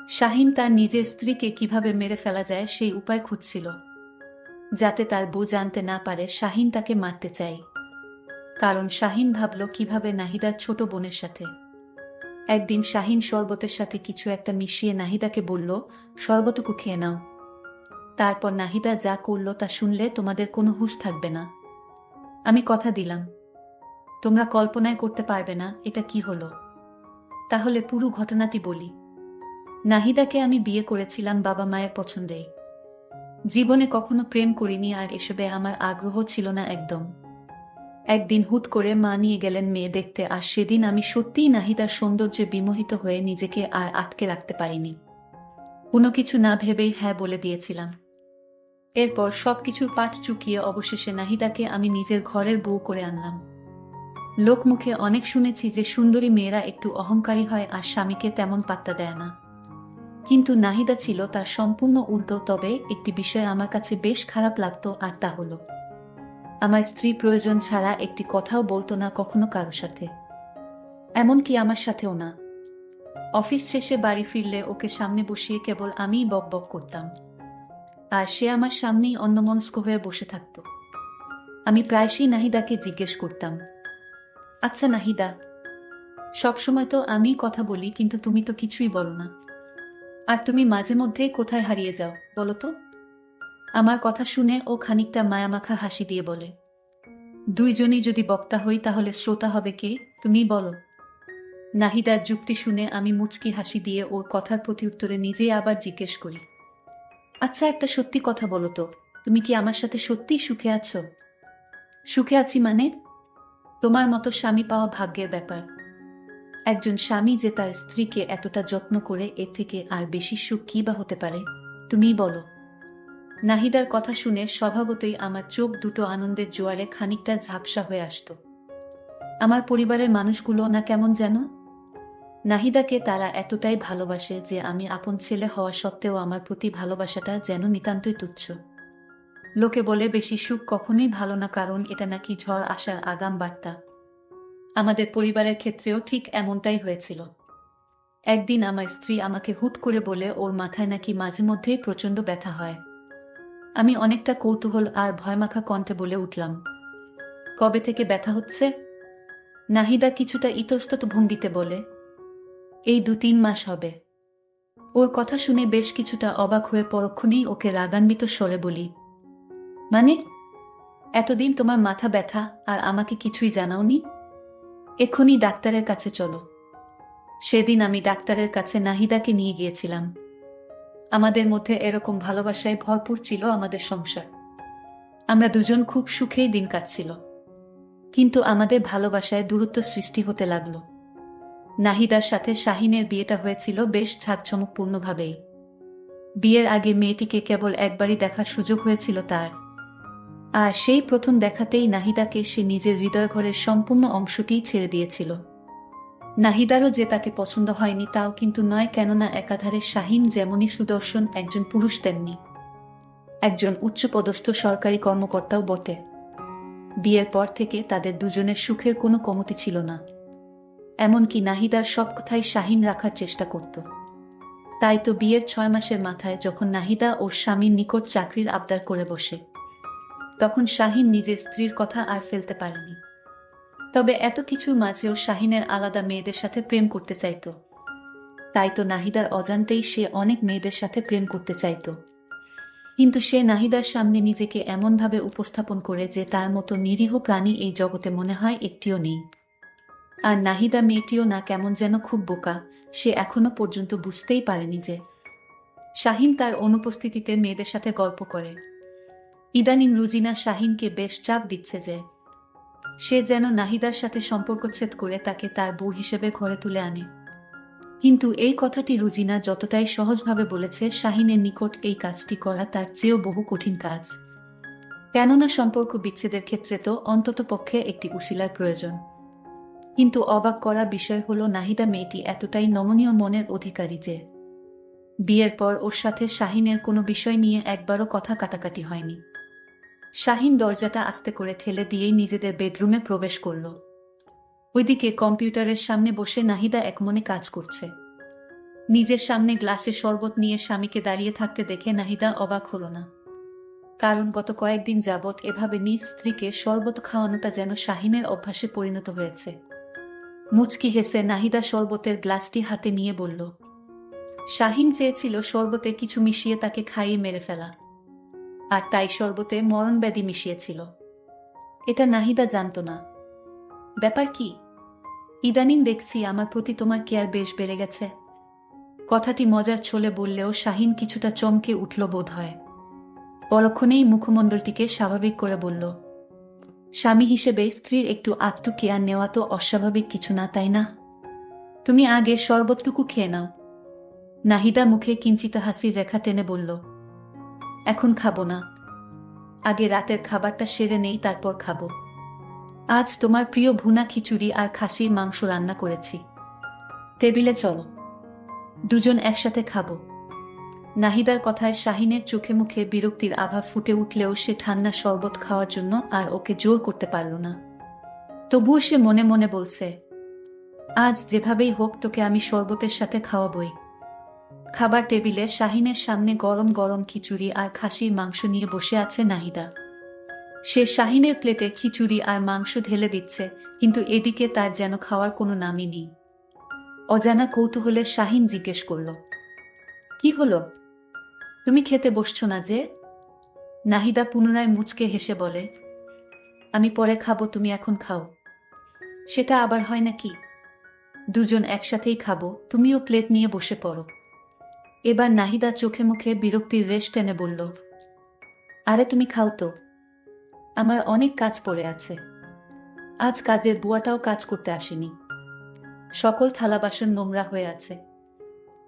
শাহিন তার নিজের স্ত্রীকে কিভাবে মেরে ফেলা যায় সেই উপায় খুঁজছিল, যাতে তার বউ জানতে না পারে শাহিন তাকে মারতে চায়। কারণ শাহিন ভাবল কিভাবে নাহিদার ছোট বোনের সাথে। একদিন শাহিন শরবতের সাথে কিছু একটা মিশিয়ে নাহিদাকে বলল, শরবতটুকু খেয়ে নাও। তারপর নাহিদা যা করল তা শুনলে তোমাদের কোনো হুঁশ থাকবে না। আমি কথা দিলাম, তোমরা কল্পনায় করতে পারবে না এটা কি হলো। তাহলে পুরো ঘটনাটি বলি। নাহিদাকে আমি বিয়ে করেছিলাম বাবা মায়ের পছন্দেই। জীবনে কখনো প্রেম করিনি, আর এসবে আমার আগ্রহ ছিল না একদম। একদিন হুট করে মা নিয়ে গেলেন মেয়ে দেখতে, আর সেদিন আমি সত্যিই নাহিদার সৌন্দর্যে বিমোহিত হয়ে নিজেকে আর আটকে রাখতে পারিনি। কোনো কিছু না ভেবেই হ্যাঁ বলে দিয়েছিলাম। এরপর সবকিছুর পাট চুকিয়ে অবশেষে নাহিদাকে আমি নিজের ঘরের বউ করে আনলাম। লোকমুখে অনেক শুনেছি যে সুন্দরী মেয়েরা একটু অহংকারী হয় আর স্বামীকে তেমন পাত্তা দেয় না, কিন্তু নাহিদা ছিল তার সম্পূর্ণ উল্টো। তবে একটি বিষয় আমার কাছে বেশ খারাপ লাগতো, আর তা হলো আমার স্ত্রী প্রয়োজন ছাড়া একটি কথাও বলতো না কখনো কারো সাথে, এমনকি আমার সাথেও না। অফিস শেষে বাড়ি ফিরলে ওকে সামনে বসিয়ে কেবল আমিই বক বক করতাম, আর সে আমার সামনেই অন্যমনস্ক হয়ে বসে থাকত। আমি প্রায়শই নাহিদাকে জিজ্ঞেস করতাম, আচ্ছা নাহিদা, সবসময় তো আমিই কথা বলি, কিন্তু তুমি তো কিছুই বলো না, আর তুমি মাঝে মধ্যেই কোথায় হারিয়ে যাও বলো তো। আমার কথা শুনে ও খানিকটা মায়ামাখা হাসি দিয়ে বলে, দুইজনই যদি বক্তা হই তাহলে শ্রোতা হবে কে, তুমিই বলো। নাহিদার যুক্তি শুনে আমি মুচকি হাসি দিয়ে ওর কথার প্রতি উত্তরে নিজেই আবার জিজ্ঞেস করি, আচ্ছা একটা সত্যি কথা বলো তো, তুমি কি আমার সাথে সত্যিই সুখে আছো? সুখে আছি মানে? তোমার মতো স্বামী পাওয়া ভাগ্যের ব্যাপার। একজন স্বামী যে তার স্ত্রীকে এতটা যত্ন করে, এর থেকে আর বেশি সুখ কি বা হতে পারে, তুমিই বলো। নাহিদার কথা শুনে স্বভাবতই আমার চোখ দুটো আনন্দের জোয়ারে খানিকটা ঝাপসা হয়ে আসতো। আমার পরিবারের মানুষগুলো না কেমন যেন। নাহিদাকে তারা এতটাই ভালোবাসে যে আমি আপন ছেলে হওয়া সত্ত্বেও আমার প্রতি ভালোবাসাটা যেন নিতান্তই তুচ্ছ। লোকে বলে বেশি সুখ কখনোই ভালো না, কারণ এটা নাকি ঝড় আসার আগাম বার্তা। আমাদের পরিবারের ক্ষেত্রেও ঠিক এমনটাই হয়েছিল। একদিন আমার স্ত্রী আমাকে হুট করে বলে ওর মাথায় নাকি মাঝে মধ্যেই প্রচণ্ড ব্যথা হয়। আমি অনেকটা কৌতূহল আর ভয়মাখা কণ্ঠে বলে উঠলাম, কবে থেকে ব্যথা হচ্ছে? নাহিদা কিছুটা ইতস্তত ভঙ্গিতে বলে, এই 2-3 মাস হবে। ওর কথা শুনে বেশ কিছুটা অবাক হয়ে পরক্ষণেই ওকে রাগান্বিত স্বরে বলি, মানে এতদিন তোমার মাথা ব্যথা আর আমাকে কিছুই জানাওনি? এক্ষুনি ডাক্তারের কাছে চলো। সেদিন আমি ডাক্তারের কাছে নাহিদাকে নিয়ে গিয়েছিলাম। আমাদের মধ্যে এরকম ভালোবাসায় ভরপুর ছিল আমাদের সংসার। আমরা দুজন খুব সুখেই দিন কাটছিল। কিন্তু আমাদের ভালোবাসায় দূরত্ব সৃষ্টি হতে লাগলো। নাহিদার সাথে শাহিনের বিয়েটা হয়েছিল বেশ জাঁকজমকপূর্ণভাবেই। বিয়ের আগে মেয়েটিকে কেবল একবারই দেখার সুযোগ হয়েছিল তার, আর সেই প্রথম দেখাতেই নাহিদাকে সে নিজের হৃদয়ঘরের সম্পূর্ণ অংশটিই ছেড়ে দিয়েছিল। নাহিদারও যে তাকে পছন্দ হয়নি তাও কিন্তু নয়, কেননা একাধারে শাহিন যেমনই সুদর্শন একজন পুরুষ, তেমনি একজন উচ্চপদস্থ সরকারি কর্মকর্তাও বটে। বিয়ের পর থেকে তাদের দুজনের সুখের কোনো কমতি ছিল না। এমনকি নাহিদার সব কথাই শাহিন রাখার চেষ্টা করত। তাই তো বিয়ের 6 মাসের মাথায় যখন নাহিদা ওর স্বামীর নিকট চাকরির আবদার করে বসে, তখন শাহিন নিজের স্ত্রীর কথা আর ফেলতে পারেনি। তবে এত কিছুর মাঝেও শাহিনের আলাদা মেয়েদের সাথে প্রেম করতে চাইত। তাই তো নাহিদার অজান্তেই সে অনেক মেয়েদের সাথে প্রেম করতে চাইত। কিন্তু সে নাহিদার সামনে নিজেকে এমনভাবে উপস্থাপন করে যে তার মতো নিরীহ প্রাণী এই জগতে মনে হয় একটিও নেই। আর নাহিদা মেয়েটিও না কেমন যেন খুব বোকা, সে এখনো পর্যন্ত বুঝতেই পারেনি যে শাহিন তার অনুপস্থিতিতে মেয়েদের সাথে গল্প করে। ইদানিং রুজিনা শাহিনকে বেশ চাপ দিচ্ছে যে সে যেন নাহিদার সাথে সম্পর্কচ্ছেদ করে তাকে তার বউ হিসেবে ঘরে তুলে আনে। কিন্তু এই কথাটি রুজিনা যতটাই সহজভাবে বলেছে, শাহিনের নিকট এই কাজটি করা তার চেয়েও বহু কঠিন কাজ। কেননা সম্পর্ক বিচ্ছেদের ক্ষেত্রে তো অন্ততপক্ষে একটি উসিলার প্রয়োজন। কিন্তু অবাক করা বিষয় হলো নাহিদা মেয়েটি এতটাই নমনীয় মনের অধিকারী যে বিয়ের পর ওর সাথে শাহিনের কোনো বিষয় নিয়ে একবারও কথা কাটাকাটি হয়নি। শাহিন দরজাটা আস্তে করে ঠেলে দিয়েই নিজেদের বেডরুমে প্রবেশ করল। ওইদিকে কম্পিউটারের সামনে বসে নাহিদা একমনে কাজ করছে। নিজের সামনে গ্লাসে শরবত নিয়ে স্বামীকে দাঁড়িয়ে থাকতে দেখে নাহিদা অবাক হল না। কারণ গত কয়েকদিন যাবৎ এভাবে নিজ স্ত্রীকে শরবত খাওয়ানোটা যেন শাহিনের অভ্যাসে পরিণত হয়েছে। মুচকি হেসে নাহিদা শরবতের গ্লাসটি হাতে নিয়ে বলল, শাহিন চেয়েছিল শরবতে কিছু মিশিয়ে তাকে খাইয়ে মেরে ফেলা, আর তাই শরবতে মরণব্যাধি মিশিয়েছিল। এটা নাহিদা জানত না। ব্যাপার কি? ইদানিং দেখছি আমার প্রতি তোমার কেয়ার বেশ বেড়ে গেছে। কথাটি মজার ছলে বললেও শাহিন কিছুটা চমকে উঠল বোধ হয়। পরক্ষণেই মুখমণ্ডলটিকে স্বাভাবিক করে বলল, স্বামী হিসেবে স্ত্রীর একটু আত্ম কেয়ার নেওয়া তো অস্বাভাবিক কিছু না, তাই না? তুমি আগে শরবতটুকু খেয়ে নাও। নাহিদা মুখে কিঞ্চিত হাসির রেখা টেনে বলল, এখন খাবো না, আগে রাতের খাবারটা সেরে নেই, তারপর খাবো। আজ তোমার প্রিয় ভুনা খিচুড়ি আর খাসির মাংস রান্না করেছি। টেবিলে চলো, দুজন একসাথে খাবো। নাহিদার কথায় শাহিনের চোখে মুখে বিরক্তির আভা ফুটে উঠলেও সে ঠান্ডা শরবত খাওয়ার জন্য আর ওকে জোর করতে পারল না। তবুও সে মনে মনে বলছে, আজ যেভাবেই হোক তোকে আমি শরবতের সাথে খাওয়াবই। খাবার টেবিলে শাহিনের সামনে গরম গরম খিচুড়ি আর খাসির মাংস নিয়ে বসে আছে নাহিদা। সে শাহিনের প্লেটে খিচুড়ি আর মাংস ঢেলে দিচ্ছে, কিন্তু এদিকে তার যেন খাওয়ার কোনো নামই নেই। অজানা কৌতূহলে শাহিন জিজ্ঞেস করল, কি হলো, তুমি খেতে বসছো না যে? নাহিদা পুনরায় মুচকে হেসে বলে, আমি পরে খাবো, তুমি এখন খাও। সেটা আবার হয় নাকি? দুজন একসাথেই খাবো, তুমিও প্লেট নিয়ে বসে পড়ো। এবার নাহিদা চোখে মুখে বিরক্তির রেশ টেনে বলল, আরে তুমি খাও তো, আমার অনেক কাজ পড়ে আছে। আজ কাজের বুয়াটাও কাজ করতে আসেনি, সকল থালা বাসন নোংরা হয়ে আছে।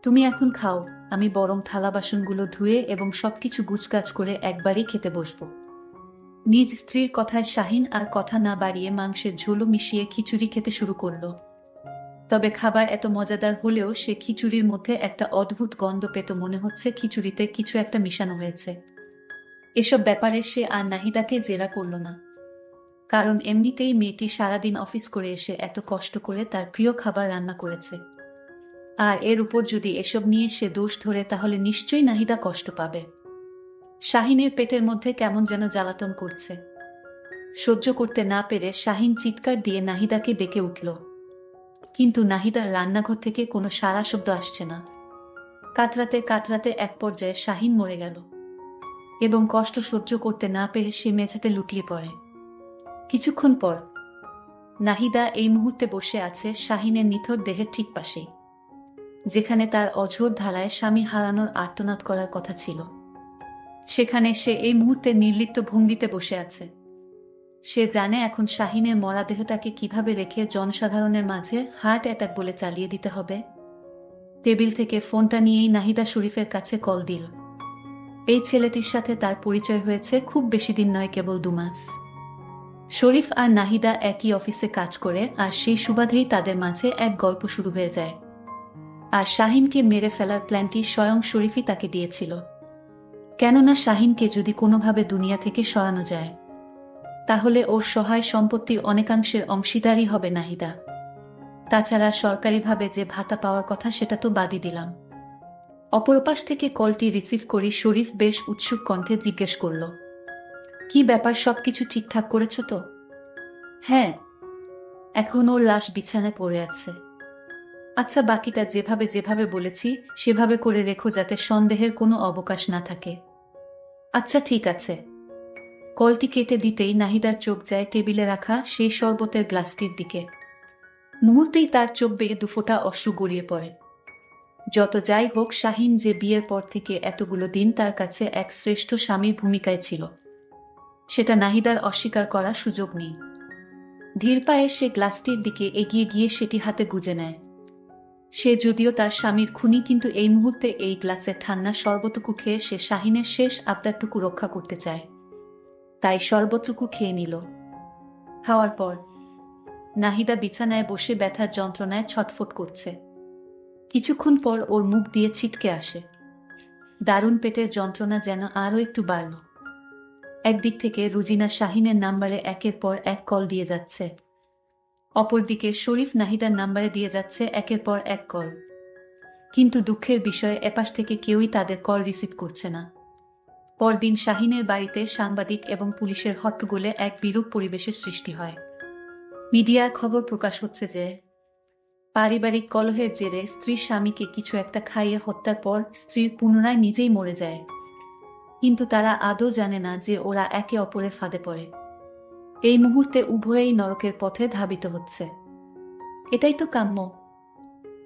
তুমি এখন খাও, আমি বরং থালা বাসনগুলো ধুয়ে এবং সবকিছু গুছগাছ করে একবারই খেতে বসবো। নিজ স্ত্রীর কথায় শাহিন আর কথা না বাড়িয়ে মাংসের ঝোলও মিশিয়ে খিচুড়ি খেতে শুরু করল। তবে খাবার এত মজাদার হলেও সে খিচুড়ির মধ্যে একটা অদ্ভুত গন্ধ পেত, মনে হচ্ছে খিচুড়িতে কিছু একটা মিশানো হয়েছে। এসব ব্যাপারে সে আর নাহিদাকে জেরা করল না, কারণ এমনিতেই মেয়েটি সারাদিন অফিস করে এসে এত কষ্ট করে তার প্রিয় খাবার রান্না করেছে। আর এর উপর যদি এসব নিয়ে সে দোষ ধরে তাহলে নিশ্চয়ই নাহিদা কষ্ট পাবে। শাহিনের পেটের মধ্যে কেমন যেন জ্বালাতন করছে। সহ্য করতে না পেরে শাহিন চিৎকার দিয়ে নাহিদাকে ডেকে উঠল, কিন্তু নাহিদার রান্নাঘর থেকে কোনো সাড়া শব্দ আসছে না। কাতরাতে কাতরাতে এক পর্যায়ে শাহিন মরে গেল এবং কষ্ট সহ্য করতে না পেরে সে মেঝেতে লুটিয়ে পড়ে। কিছুক্ষণ পর নাহিদা এই মুহূর্তে বসে আছে শাহিনের নিথর দেহের ঠিক পাশেই, যেখানে তার অঝোর ধারায় স্বামী হারানোর আর্তনাদ করার কথা ছিল। সেখানে সে এই মুহূর্তে নির্লিপ্ত ভঙ্গিতে বসে আছে। সে জানে এখন শাহিনের মরা দেহটাকে কিভাবে রেখে জনসাধারণের মাঝে হার্ট অ্যাটাক বলে চালিয়ে দিতে হবে। টেবিল থেকে ফোনটা নিয়েই নাহিদা শরীফের কাছে কল দিল। এই ছেলেটির সাথে তার পরিচয় হয়েছে খুব বেশি দিন নয়, কেবল 2 মাস। শরীফ আর নাহিদা একই অফিসে কাজ করে, আর সেই সুবাদেই তাদের মাঝে এক গল্প শুরু হয়ে যায়। আর শাহিনকে মেরে ফেলার প্ল্যানটি স্বয়ং শরীফই তাকে দিয়েছিল। কেননা শাহিনকে যদি কোনোভাবে দুনিয়া থেকে সরানো যায়, তাহলে ওর সহায় সম্পত্তির অনেকাংশের অংশীদারই হবে নাহিদা। তাছাড়া সরকারিভাবে যে ভাতা পাওয়ার কথা সেটা তো বাদই দিলাম। অপরপাশ থেকে কলটি রিসিভ করি শরীফ বেশ উৎসুক কণ্ঠে জিজ্ঞেস করল, কি ব্যাপার, সবকিছু ঠিকঠাক করেছ তো? হ্যাঁ, এখন ওর লাশ বিছানায় পড়ে আছে। আচ্ছা, বাকিটা যেভাবে যেভাবে বলেছি সেভাবে করে রেখো, যাতে সন্দেহের কোনো অবকাশ না থাকে। আচ্ছা ঠিক আছে। কলটি কেটে দিতেই নাহিদার চোখ যায় টেবিলে রাখা সেই শরবতের গ্লাসটির দিকে। মুহূর্তেই তার চোখ বেয়ে 2 ফোঁটা অশ্রু গড়িয়ে পড়ে। যত যাই হোক, শাহিন যে বিয়ের পর থেকে এতগুলো দিন তার কাছে এক শ্রেষ্ঠ স্বামীর ভূমিকায় ছিল, সেটা নাহিদার অস্বীকার করার সুযোগ নেই। ধীর পায়ে সে গ্লাসটির দিকে এগিয়ে গিয়ে সেটি হাতে গুজে নেয়। সে যদিও তার স্বামীর খুনি, কিন্তু এই মুহূর্তে এই গ্লাসে ঠান্ডা শরবতটুকু খেয়ে সে শাহিনের শেষ আবদারটুকু রক্ষা করতে চায়। তাই শরবতটুকু খেয়ে নিল। খাওয়ার পর নাহিদা বিছানায় বসে ব্যথার যন্ত্রণায় ছটফট করছে। কিছুক্ষণ পর ওর মুখ দিয়ে ছিটকে আসে। দারুণ পেটের যন্ত্রণা যেন আরও একটু বাড়ল। একদিক থেকে রুজিনা শাহিনের নাম্বারে একের পর এক কল দিয়ে যাচ্ছে, অপরদিকে শরীফ নাহিদার নাম্বারে দিয়ে যাচ্ছে একের পর এক কল। কিন্তু দুঃখের বিষয় এপাশ থেকে কেউই তাদের কল রিসিভ করছে না। পরদিন শাহিনের বাড়িতে সাংবাদিক এবং পুলিশের হট্টগোলে এক বিরূপ পরিবেশের সৃষ্টি হয়। মিডিয়ায় খবর প্রকাশ হচ্ছে যে পারিবারিক কলহের জেরে স্ত্রী স্বামীকে কিছু একটা খাইয়ে হত্যার পর স্ত্রীর পুনরায় নিজেই মরে যায়। কিন্তু তারা আদৌ জানে না যে ওরা একে অপরের ফাঁদে পড়ে। এই মুহূর্তে উভয়েই নরকের পথে ধাবিত হচ্ছে। এটাই তো কাম্য।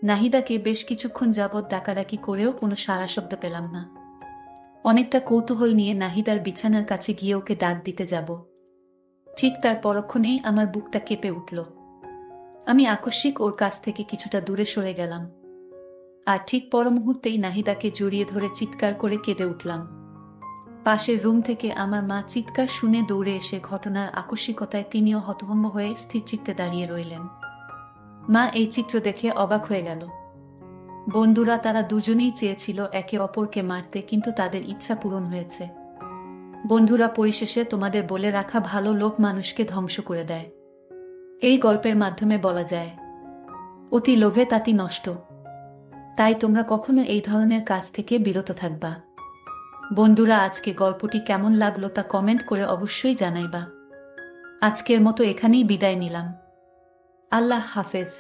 নাহিদাকে বেশ কিছুক্ষণ যাবৎ ডাকাডাকি করেও কোনো সাড়া শব্দ পেলাম না। অনেকটা কৌতূহল নিয়ে নাহিদার বিছানার কাছে গিয়ে ওকে ডাক দিতে যাব, ঠিক তার পরক্ষণেই আমার বুকটা কেঁপে উঠল। আমি আকস্মিক ওর কাছ থেকে কিছুটা দূরে সরে গেলাম, আর ঠিক পর মুহূর্তেই নাহিদাকে জড়িয়ে ধরে চিৎকার করে কেঁদে উঠলাম। পাশের রুম থেকে আমার মা চিৎকার শুনে দৌড়ে এসে ঘটনার আকস্মিকতায় তিনিও হতভম্ব হয়ে স্থিরচিত্তে দাঁড়িয়ে রইলেন। মা এই চিত্র দেখে অবাক হয়ে গেল। বন্ধুরা তারা দুজনেই চেয়েছিল একে অপরকে মারতে, কিন্তু তাদের ইচ্ছা পূরণ হয়েছে। বন্ধুরা, পরিশেষে তোমাদের বলে রাখা ভালো লোক মানুষকে ধ্বংস করে দেয়। এই গল্পের মাধ্যমে বলা যায়, অতি লোভে তাতি নষ্ট। তাই তোমরা কখনো এই ধরনের কাজ থেকে বিরত থাকবা। বন্ধুরা, আজকে গল্পটি কেমন লাগলো তা কমেন্ট করে অবশ্যই জানাইবা। আজকের মতো এখানেই বিদায় নিলাম। আল্লাহ হাফেজ।